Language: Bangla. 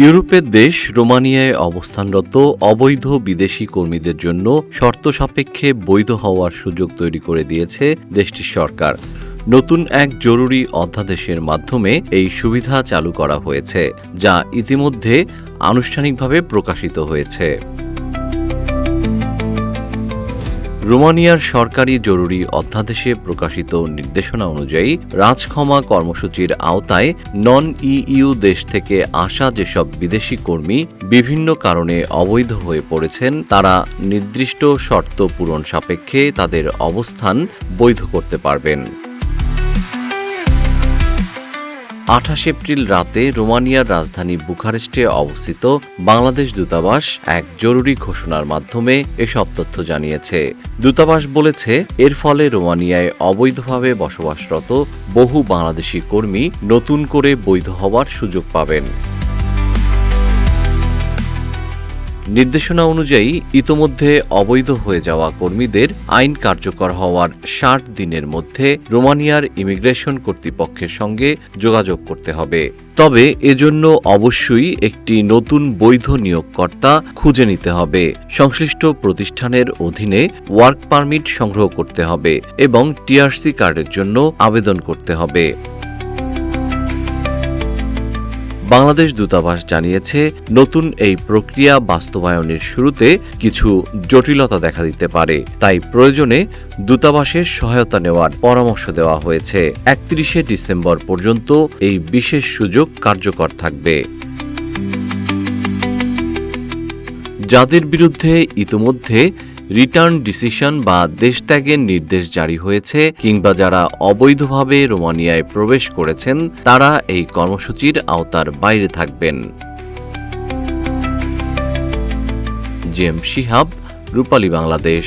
ইউরোপের দেশ রোমানিয়ায় অবস্থানরত অবৈধ বিদেশি কর্মীদের জন্য শর্ত সাপেক্ষে বৈধ হওয়ার সুযোগ তৈরি করে দিয়েছে দেশটির সরকার। নতুন এক জরুরি অধ্যাদেশের মাধ্যমে এই সুবিধা চালু করা হয়েছে, যা ইতিমধ্যে আনুষ্ঠানিকভাবে প্রকাশিত হয়েছে। রোমানিয়ার সরকারি জরুরি অধ্যাদেশে প্রকাশিত নির্দেশনা অনুযায়ী রাজক্ষমা কর্মসূচির আওতায় নন ইইউ দেশ থেকে আসা যেসব বিদেশি কর্মী বিভিন্ন কারণে অবৈধ হয়ে পড়েছেন, তারা নির্দিষ্ট শর্ত পূরণ সাপেক্ষে তাদের অবস্থান বৈধ করতে পারবেন। 28 এপ্রিল রাতে রোমানিয়ার রাজধানী বুখারেস্টে অবস্থিত বাংলাদেশ দূতাবাস এক জরুরি ঘোষণার মাধ্যমে এসব তথ্য জানিয়েছে। দূতাবাস বলেছে, এর ফলে রোমানিয়ায় অবৈধভাবে বসবাসরত বহু বাংলাদেশি কর্মী নতুন করে বৈধ হওয়ার সুযোগ পাবেন। নির্দেশনা অনুযায়ী ইতোমধ্যে অবৈধ হয়ে যাওয়া কর্মীদের আইন কার্যকর হওয়ার 60 দিনের মধ্যে রোমানিয়ার ইমিগ্রেশন কর্তৃপক্ষের সঙ্গে যোগাযোগ করতে হবে। তবে এজন্য অবশ্যই একটি নতুন বৈধ নিয়োগকর্তা খুঁজে নিতে হবে, সংশ্লিষ্ট প্রতিষ্ঠানের অধীনে ওয়ার্ক পারমিট সংগ্রহ করতে হবে এবং টিআরসি কার্ডের জন্য আবেদন করতে হবে। বাংলাদেশ দূতাবাস জানিয়েছে, নতুন এই প্রক্রিয়া বাস্তবায়নের শুরুতে কিছু জটিলতা দেখা দিতে পারে, তাই প্রয়োজনে দূতাবাসের সহায়তা নেওয়ার পরামর্শ দেওয়া হয়েছে। 31শে ডিসেম্বর পর্যন্ত এই বিশেষ সুযোগ কার্যকর থাকবে। যাদের বিরুদ্ধে ইতোমধ্যে রিটার্ন ডিসিশন বা দেশত্যাগের নির্দেশ জারি হয়েছে কিংবা যারা অবৈধভাবে রোমানিয়ায় প্রবেশ করেছেন, তারা এই কর্মসূচির আওতার বাইরে থাকবেন। জেম শিহাব, রূপালী বাংলাদেশ।